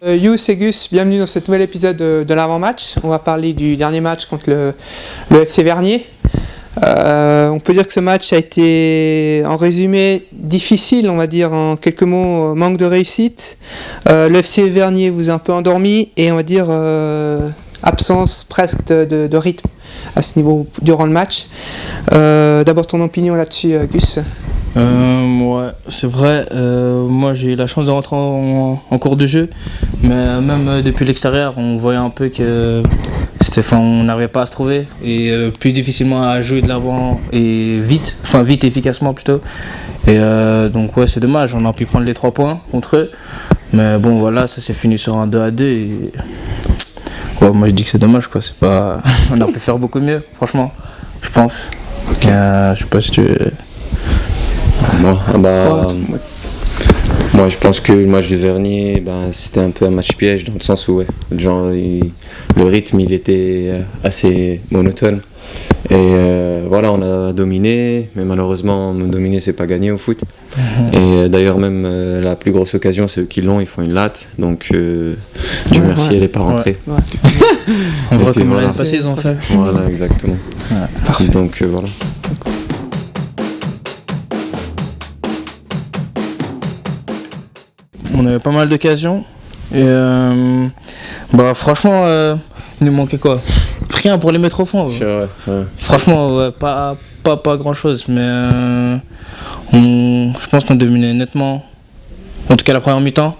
Yous et Gus, bienvenue dans ce nouvel épisode de l'avant-match. On va parler du dernier match contre le FC Vernier. On peut dire que ce match a été, en résumé, difficile, on va dire en quelques mots, manque de réussite. Le FC Vernier vous a un peu endormi et on va dire absence presque de rythme à ce niveau durant le match. D'abord ton opinion là-dessus, Gus. Ouais, c'est vrai. Moi, j'ai eu la chance de rentrer en cours de jeu, mais même depuis l'extérieur, on voyait un peu que on n'arrivait pas à se trouver et plus difficilement à jouer de l'avant et vite et efficacement plutôt. Et donc ouais, c'est dommage. On a pu prendre les 3 points contre eux, mais bon voilà, ça s'est fini sur un 2-2 et ouais, moi je dis que c'est dommage quoi. C'est pas, on a pu faire beaucoup mieux, franchement, je pense. Okay. Je sais pas si tu. Moi je pense que le match de Vernier, c'était un peu un match piège dans le sens où le rythme il était assez monotone et voilà, on a dominé, mais malheureusement dominer c'est pas gagné au foot. Et d'ailleurs même la plus grosse occasion c'est eux qui l'ont, ils font une latte, donc Dieu merci, elle n'est pas rentrée. On voit comme l'année passée ils ont fait. Voilà, exactement. Parfait. Donc voilà. On avait pas mal d'occasions et franchement il nous manquait quoi, rien pour les mettre au fond. Ouais. Franchement ouais, pas grand chose, mais je pense qu'on dominait nettement, en tout cas la première mi-temps.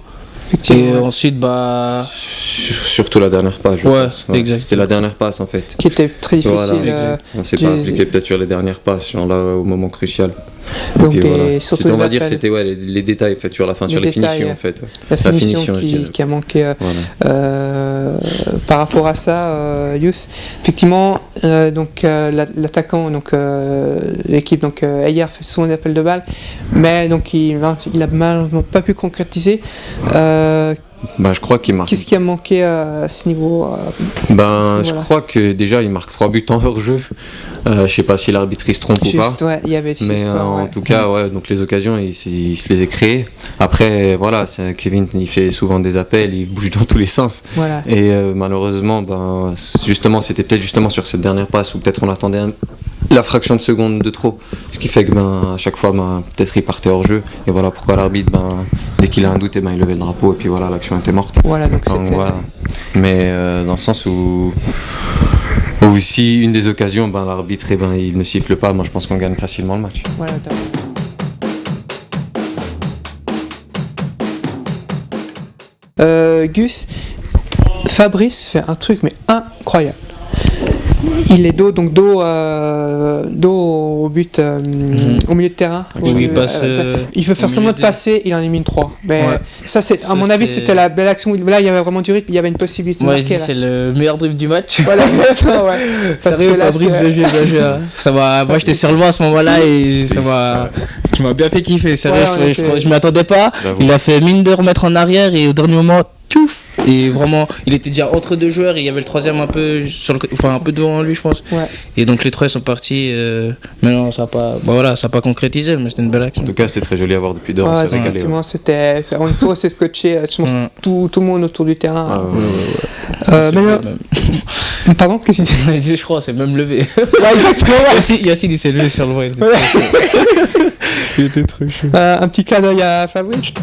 Et ensuite surtout la dernière passe, je pense. Ouais, exact. C'était la dernière passe en fait Qui était très difficile. Voilà, on s'est pas appliqué peut-être sur les dernières passes, genre là au moment crucial. Donc, voilà. surtout on va dire c'était les détails en fait, sur la fin, sur les finitions en fait. La finition qui a manqué par rapport à ça, Yous. Effectivement, l'attaquant, l'équipe, Ayer fait souvent des appels de balles, mais donc il a malheureusement pas pu concrétiser. Je crois qu'il marque. Qu'est-ce qui a manqué à ce niveau Je crois que déjà il marque 3 buts en hors-jeu. Je sais pas si l'arbitre se trompe ou pas. Ouais, il y avait mais en tout cas, donc les occasions, il se les a créées. Après, voilà, Kevin, il fait souvent des appels, il bouge dans tous les sens. Voilà. Et malheureusement, justement, c'était peut-être justement sur cette dernière passe où peut-être on attendait la fraction de seconde de trop, ce qui fait que à chaque fois peut-être il partait hors jeu, et voilà pourquoi l'arbitre dès qu'il a un doute il levait le drapeau et puis voilà, l'action était morte. Voilà, donc c'était... Voilà. Mais dans le sens où si une des occasions l'arbitre il ne siffle pas, moi je pense qu'on gagne facilement le match. Voilà, Gus, Fabrice fait un truc mais incroyable. Il est dos au but, au milieu de terrain. Il veut faire semblant de passer, il en a mis une 3. Mais ça, à mon avis, c'était la belle action. Là, il y avait vraiment du rythme, il y avait une possibilité de marquer. C'est le meilleur dribble du match. Voilà, exactement, ouais. Sérieux, Fabrice ça m'a. Moi, j'étais sur le banc à ce moment-là et ça m'a bien fait kiffer. Sérieux, je m'y attendais pas. Il a fait mine de remettre en arrière et au dernier moment, tchouf. Et vraiment, il était déjà entre 2 joueurs et il y avait le troisième un peu un peu devant lui, je pense. Ouais. Et donc les 3 sont partis. Mais non, ça n'a pas concrétisé, mais c'était une belle action. En tout cas, c'était très joli à voir depuis dehors. Ouais, effectivement, on s'est scotché. Tout le monde autour du terrain. Pardon, qu'est-ce que tu dis? Je crois, c'est même levé. Ouais, exactement. Yacine, il s'est levé sur le voile. Il était trop chaud. Un petit clin d'œil à Fabrice.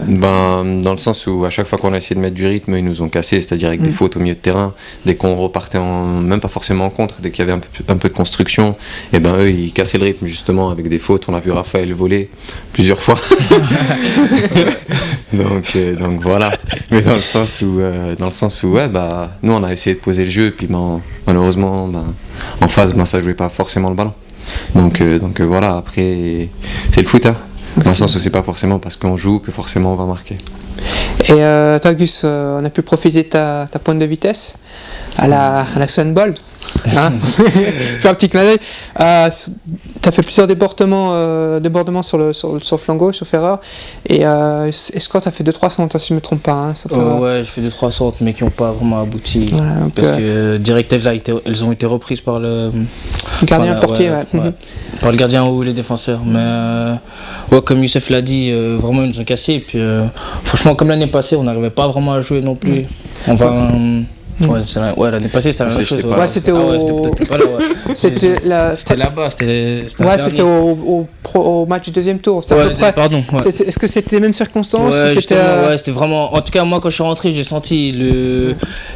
Dans le sens où à chaque fois qu'on a essayé de mettre du rythme, ils nous ont cassé, c'est-à-dire avec des fautes au milieu de terrain. Dès qu'on repartait même pas forcément en contre, dès qu'il y avait un peu de construction, et eux ils cassaient le rythme justement avec des fautes. On a vu Raphaël voler plusieurs fois. donc voilà. Mais dans le sens où nous on a essayé de poser le jeu, et puis malheureusement en face ça jouait pas forcément le ballon. Donc voilà, après c'est le foot, hein. Dans le sens où c'est pas forcément parce qu'on joue que forcément on va marquer. Et toi, Gus, on a pu profiter de ta pointe de vitesse à la Sunball. Hein fais un petit clin d'œil. Tu as fait plusieurs débordements sur le flanc gauche, sauf erreur. Et est-ce que tu as fait 2-3 centres, si je ne me trompe pas, hein, sauf erreur. Ouais, je fais 2-3 centres, mais qui n'ont pas vraiment abouti. Voilà, parce que direct, elles ont été reprises par le gardien, le portier, ouais. Par le gardien ou les défenseurs. Mais comme Youssef l'a dit, vraiment ils nous ont cassé. Et puis franchement, comme l'année passée, on n'arrivait pas vraiment à jouer non plus. L'année passée c'était la même chose. C'était c'était là-bas. C'était au match du deuxième tour. Pardon. Ouais. Est-ce que c'était les mêmes circonstances? C'était vraiment. En tout cas, moi quand je suis rentré, j'ai senti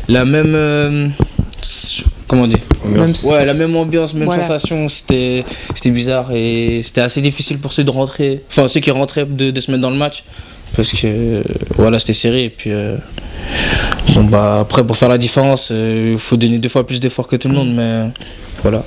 la même. Comment dire, la même ambiance, même sensation. C'était bizarre et c'était assez difficile pour ceux qui rentraient de se mettre dans le match. Parce que c'était serré et puis après pour faire la différence il faut donner 2 fois plus d'efforts que tout le monde, mais voilà.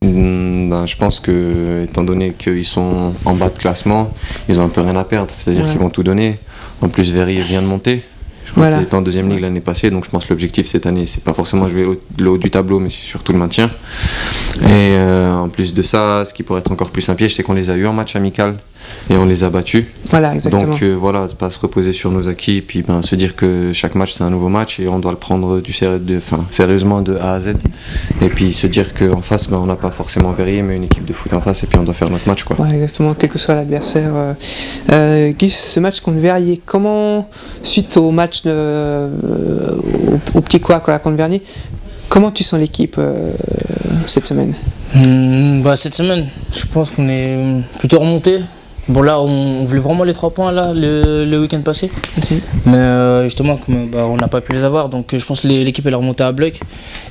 Je pense que, étant donné qu'ils sont en bas de classement, ils ont un peu rien à perdre, c'est-à-dire qu'ils vont tout donner. En plus, Verrier vient de monter. Je crois qu'il était en deuxième ligue l'année passée, donc je pense que l'objectif cette année, c'est pas forcément jouer le haut du tableau, mais c'est surtout le maintien. Et en plus de ça, ce qui pourrait être encore plus un piège, c'est qu'on les a eu en match amical et on les a battus. Voilà, exactement. Donc pas se reposer sur nos acquis, et puis se dire que chaque match c'est un nouveau match et on doit le prendre sérieusement de A à Z. Et puis se dire qu'en face, on n'a pas forcément Verrier, mais une équipe de foot en face, et puis on doit faire notre match, quoi. Ouais, exactement, quel que soit l'adversaire. Guy, ce match contre Verrier, comment, suite au match au petit couac contre Vernier, comment tu sens l'équipe cette semaine? Cette semaine, je pense qu'on est plutôt remonté. Bon, là, on voulait vraiment les 3 points là, le week-end passé. Mais justement, on n'a pas pu les avoir, donc je pense que l'équipe elle est remontée à bloc.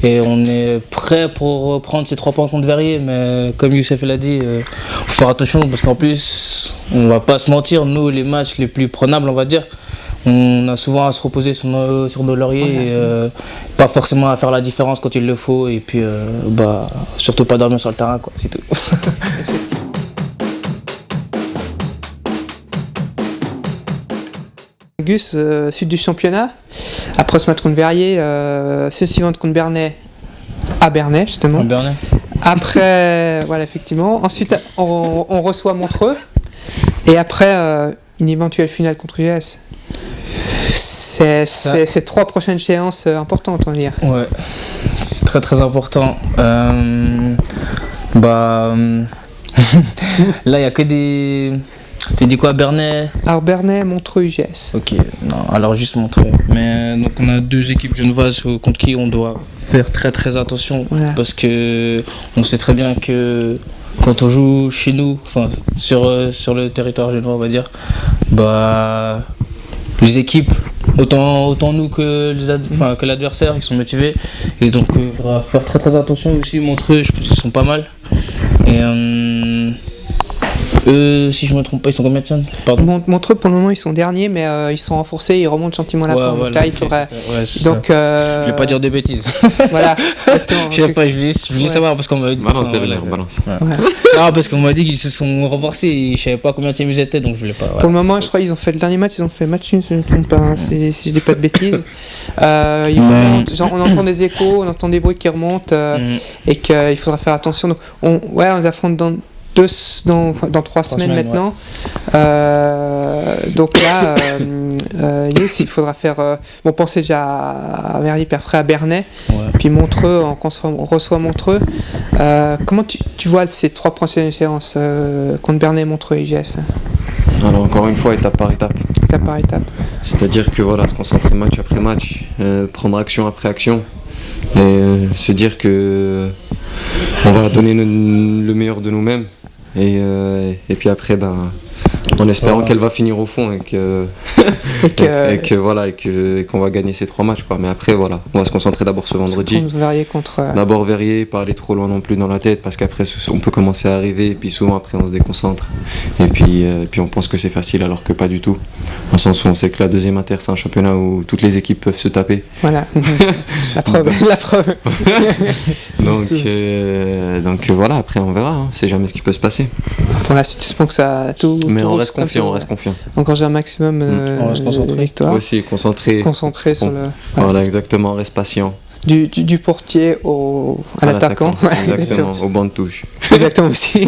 Et on est prêt pour prendre ces 3 points contre Verrier. Mais comme Youssef l'a dit, il faut faire attention parce qu'en plus, on va pas se mentir, nous, les matchs les plus prenables, on va dire, on a souvent à se reposer sur nos lauriers et pas forcément à faire la différence quand il le faut. Et puis, surtout pas dormir sur le terrain, quoi, c'est tout. Gus, suite du championnat, après ce match contre Verrier, semaine suivante contre Bernay, à Bernay justement. Après, effectivement. Ensuite, on reçoit Montreux, et après une éventuelle finale contre UGS. C'est 3 prochaines échéances importantes, on va dire. Ouais, c'est très très important. Là, il n'y a que des... T'as dit quoi, Bernay? Alors Bernay, Montreux, UGS. Ok, non, alors juste Montreux. Mais donc on a 2 équipes genevoises contre qui on doit faire très très attention. Parce que on sait très bien que quand on joue chez nous, sur le territoire genevois, on va dire, les équipes, autant nous que l'adversaire, ils sont motivés. Et donc il faudra faire très très attention aussi. Montreux, je pense qu'ils sont pas mal. Et si je me trompe pas, ils sont combien de tiens? Montreux, pour le moment, ils sont derniers, mais ils sont renforcés, ils remontent gentiment la pente. Donc là, il faudrait. Donc, je voulais pas dire des bêtises. Voilà. Je voulais savoir parce qu'on m'a dit. Balance. Non, parce qu'on m'a dit qu'ils se sont renforcés, je savais pas combien de tiens ils étaient, donc je voulais pas. Pour le moment, je crois qu'ils ont fait le dernier match, ils ont fait match nul, si je ne me trompe pas, si je dis pas de bêtises. Ils remontent, on entend des échos, on entend des bruits qui remontent, et qu'il faudra faire attention. Donc, on les affronte dans 3 semaines maintenant. Donc là, il faudra faire. Penser déjà à Verrier, puis après à Bernay, puis Montreux, on reçoit Montreux. Comment tu vois ces 3 prochaines échéances contre Bernay, Montreux et IGS? Alors encore une fois, étape par étape. Étape par étape. C'est-à-dire que se concentrer match après match, prendre action après action, et se dire que on va donner le meilleur de nous-mêmes. Et puis après, en espérant qu'elle va finir au fond et qu'on va gagner ces 3 matchs, quoi. Mais après, on va se concentrer d'abord ce vendredi. D'abord Verrier, pas aller trop loin non plus dans la tête, parce qu'après on peut commencer à arriver et puis souvent après on se déconcentre. Et puis on pense que c'est facile alors que pas du tout. Dans le sens où on sait que la deuxième inter, c'est un championnat où toutes les équipes peuvent se taper. Voilà, la preuve. Donc voilà, après on verra, c'est jamais ce qui peut se passer. Pour la suite, je pense que ça a tout. Mais on reste reste confiant, on reste confiant. Engranger un maximum On reste concentré. de victoires. Aussi concentré. Concentré sur le. Voilà, exactement, on reste patient. Du portier à l'attaquant. Ouais, Exactement, au banc de touche. Exactement aussi.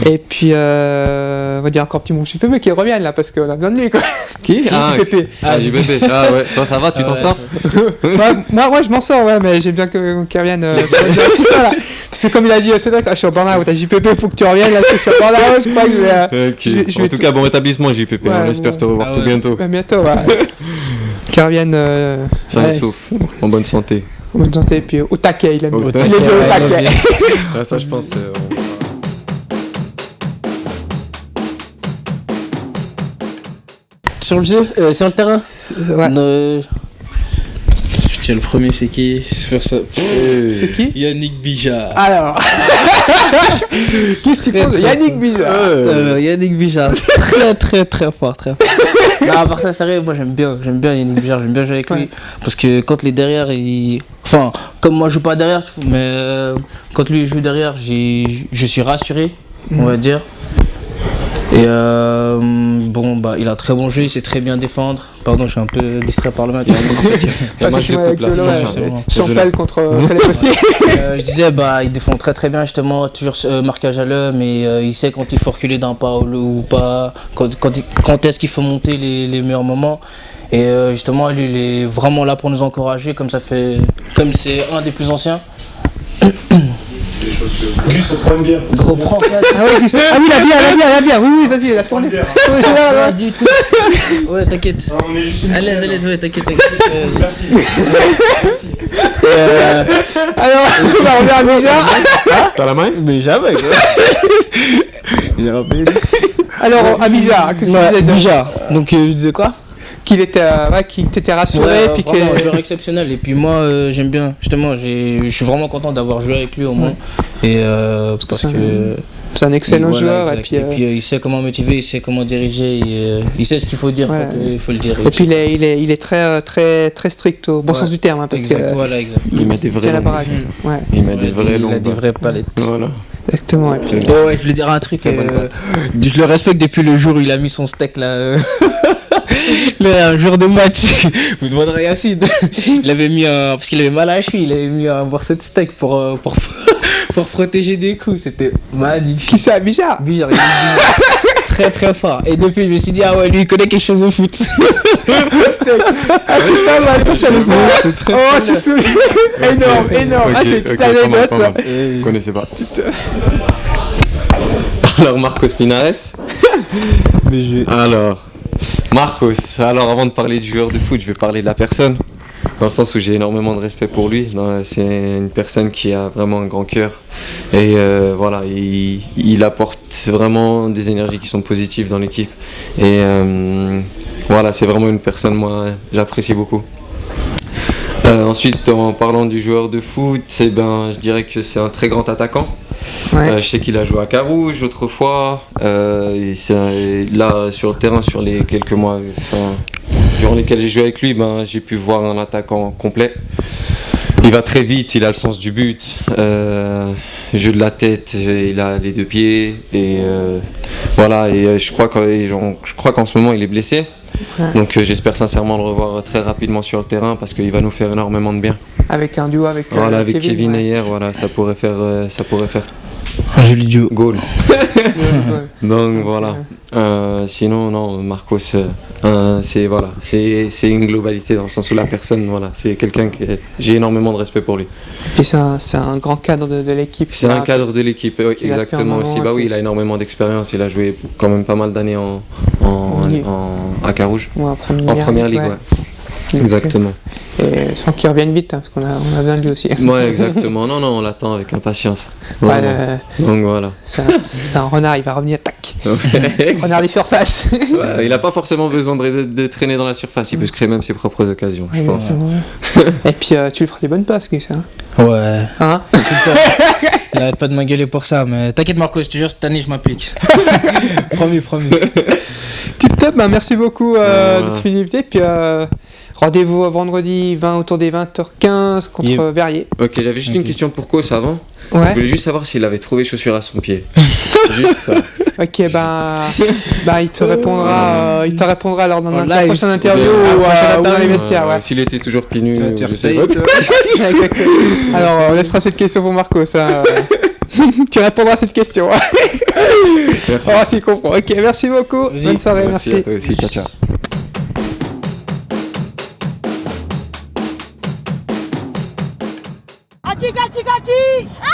Et puis, on va dire encore un petit mot JPP qui revienne là, parce qu'on a besoin de lui, quoi. Qui JPP. JPP. Ah ouais, toi ça va, tu t'en sors moi, je m'en sors, ouais, mais j'aime bien qu'il revienne. Voilà. Parce que comme il a dit, c'est vrai que je suis en burn-out, t'as JPP, il faut que tu reviennes, là, je suis en burn-out, je crois que En tout cas, bon rétablissement JPP, Ouais, on espère te revoir tout ouais. bientôt. bientôt, ouais. Qu'il revienne. Ça et souffle, en bonne santé. Bonne santé, et puis au taquet, il aime bien. Au Il taquet, est bien au taquet. Ah, ça je pense. Sur le jeu, sur le terrain. Ouais. Putain, le premier, c'est qui? C'est qui? Yannick Bijard. Alors. Qu'est-ce que tu penses de Yannick Bijard? Alors, Yannick Bijard, très fort, très fort. Non, à part ça, sérieux, moi j'aime bien Yannick Bijard, j'aime bien jouer avec lui. Parce que quand il est derrière, enfin, comme moi je joue pas derrière, mais quand lui il joue derrière, je suis rassuré, on va dire. Et bon, bah, il a un très bon jeu, il sait très bien défendre. Pardon, je suis un peu distrait par le match. Il y a un match de coupe là, c'est bon. Champel contre Calais aussi. Je disais, bah, il défend très bien justement, toujours marquage à l'homme et il sait quand il faut reculer d'un pas ou pas, quand est-ce qu'il faut monter les meilleurs moments. Et justement, lui, il est vraiment là pour nous encourager, comme c'est un des plus anciens. Gus, prend une bière. Gros prends. Ah oui, il a bien. Oui, vas-y, il a tourné. Pas du tout. Ouais, t'inquiète. Non, on est juste. À l'aise, ouais, t'inquiète. Merci. Alors, on revient à Bijard. T'as la main Mais jamais, quoi. Alors, à Bijard, qu'est-ce que tu disais? Bijard. Donc, je disais quoi? Qu'il t'était rassuré, puis vraiment, un que. joueur exceptionnel. Et puis moi, j'aime bien. Justement, je suis vraiment content d'avoir joué avec lui au moins. Et parce que c'est un excellent voilà, joueur. exact. Et puis, il sait comment motiver, il sait comment diriger, il sait ce qu'il faut dire Ouais. quand il faut le dire. et puis il est très strict au bon Ouais. sens du terme, hein, parce Exact, que. voilà, exact. Il met des Tient vrais la longs. baraque. Ouais, Il met des vrais Il a longs. des vraies palettes. Voilà. exactement. Et puis, Ouais, je voulais dire un truc. Très bonne patte. Je le respecte depuis le jour où il a mis son steak là. Là, un jour de match, vous demanderez à Yacine. Il avait mis parce qu'il avait mal à la cheville, il avait mis un morceau de steak pour protéger des coups. C'était magnifique. qui c'est à Bijard? Bijard, il est très fort. Et depuis, je me suis dit, ah ouais, lui, il connaît quelque chose au foot. Ah, c'est pas mal, ça, c'est l'histoire. Oh, c'est souvenir. Énorme. Ah, c'est une petite anecdote. Ça. Vous connaissez pas. Alors, Marcos Linares. Alors, Marcos. Alors, avant de parler du joueur de foot, je vais parler de la personne. Dans le sens où j'ai énormément de respect pour lui. C'est une personne qui a vraiment un grand cœur. Et voilà, il apporte vraiment des énergies qui sont positives dans l'équipe. Et voilà, c'est vraiment une personne, moi, j'apprécie beaucoup. Ensuite, en parlant du joueur de foot, je dirais que c'est un très grand attaquant. Ouais. Je sais qu'il a joué à Carouge autrefois. Et là, sur le terrain, sur les quelques mois durant lesquels j'ai joué avec lui, j'ai pu voir un attaquant complet. Il va très vite, il a le sens du but, jeu de la tête, il a les deux pieds. Et voilà, et je crois qu'en ce moment, il est blessé. Ouais. Donc j'espère sincèrement le revoir très rapidement sur le terrain parce qu'il va nous faire énormément de bien. Avec un duo avec Kevin ouais. Ayer, voilà, ça pourrait faire Un joli duo. goal. Ouais. Donc voilà. Sinon non, Marcos, c'est une globalité dans le sens où la personne, voilà, c'est quelqu'un que j'ai énormément de respect pour lui. Puis c'est un grand cadre de l'équipe. C'est un cadre de l'équipe, oui, qu'il a fait exactement un aussi. moment, Oui, il a énormément d'expérience. Il a joué quand même pas mal d'années à Carouge. Ouais, En première ligue, ouais. Exactement. Et sans qu'il revienne vite, hein, parce qu'on a besoin de lui aussi. Ouais, exactement. Non, on l'attend avec impatience. Ouais, Vraiment. Donc voilà. c'est un renard, il va revenir, tac. Renard des surfaces. Ouais, il n'a pas forcément besoin de traîner dans la surface. Il peut se créer même ses propres occasions, je pense. Et puis tu lui feras des bonnes passes, Gus. Hein. Ouais. Hein. Il arrête pas de m'engueuler pour ça, mais t'inquiète Marco, je te jure, cette année je m'applique. Promis. Tip top, merci beaucoup de disponibilité. Puis rendez-vous vendredi 20 autour des 20h15 contre Verrier. Ok, j'avais juste une question pour Kos avant. Ouais. Je voulais juste savoir s'il avait trouvé chaussures à son pied. Juste ça. Ok, il te répondra lors d'un live. prochaine interview ou dans les vestiaires. Ouais. S'il était toujours pieds nus, Tu vas te faire je sais payer, pas. toi. Exactement. Alors, on laissera cette question pour Marcos. Hein. Tu répondras à cette question. Merci. On va s'y comprendre. Ok, merci beaucoup. Vas-y. Bonne soirée, merci. à toi aussi, ciao, ciao. Achi, gachi, gachi!